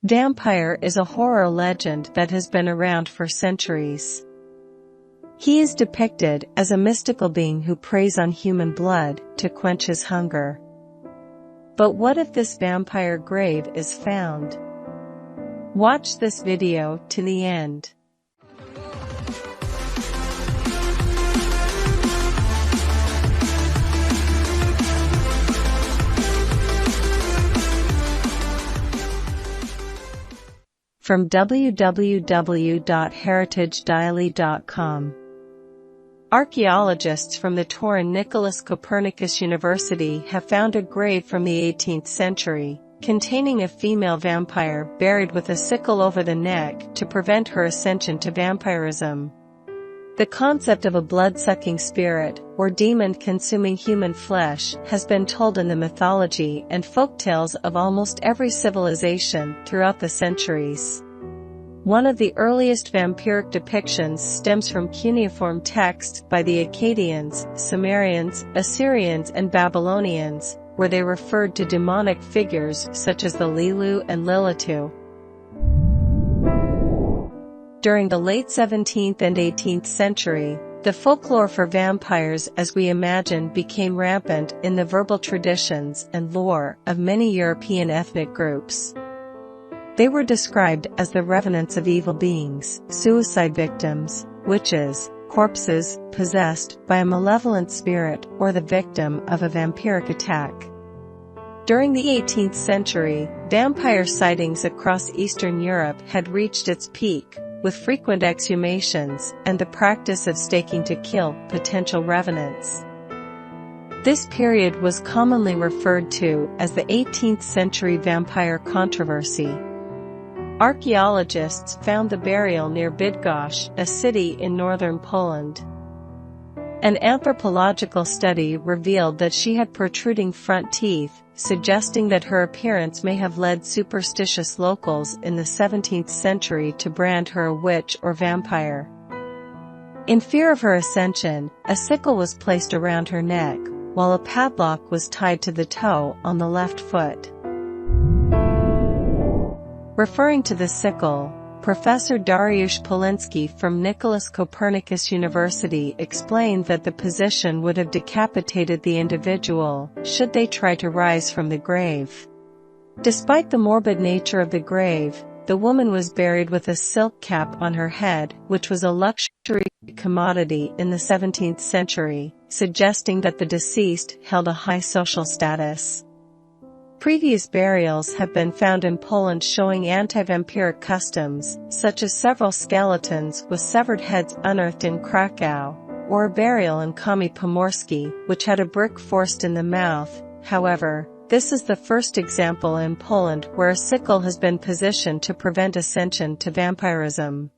Vampire is a horror legend that has been around for centuries. He is depicted as a mystical being who preys on human blood to quench his hunger. But what if this vampire grave is found? Watch this video to the end. From www.heritagedially.com. Archaeologists from the Turin Nicholas Copernicus University have found a grave from the 18th century, containing a female vampire buried with a sickle over the neck to prevent her ascension to vampirism. The concept of a blood-sucking spirit, or demon consuming human flesh, has been told in the mythology and folktales of almost every civilization throughout the centuries. One of the earliest vampiric depictions stems from cuneiform texts by the Akkadians, Sumerians, Assyrians and Babylonians, where they referred to demonic figures such as the Lilu and Lilitu. During the late 17th and 18th century, the folklore for vampires as we imagine became rampant in the verbal traditions and lore of many European ethnic groups. They were described as the revenants of evil beings, suicide victims, witches, corpses possessed by a malevolent spirit, or the victim of a vampiric attack. During the 18th century, vampire sightings across Eastern Europe had reached its peak, with frequent exhumations and the practice of staking to kill potential revenants. This period was commonly referred to as the 18th century vampire controversy. Archaeologists found the burial near Bydgoszcz, a city in northern Poland. An anthropological study revealed that she had protruding front teeth, suggesting that her appearance may have led superstitious locals in the 17th century to brand her a witch or vampire. In fear of her ascension, a sickle was placed around her neck, while a padlock was tied to the toe on the left foot. Referring to the sickle, Professor Dariusz Polinsky from Nicholas Copernicus University explained that the position would have decapitated the individual should they try to rise from the grave. Despite the morbid nature of the grave, the woman was buried with a silk cap on her head, which was a luxury commodity in the 17th century, suggesting that the deceased held a high social status. Previous burials have been found in Poland showing anti-vampiric customs, such as several skeletons with severed heads unearthed in Krakow, or a burial in Kami Pomorski, which had a brick forced in the mouth. However, this is the first example in Poland where a sickle has been positioned to prevent ascension to vampirism.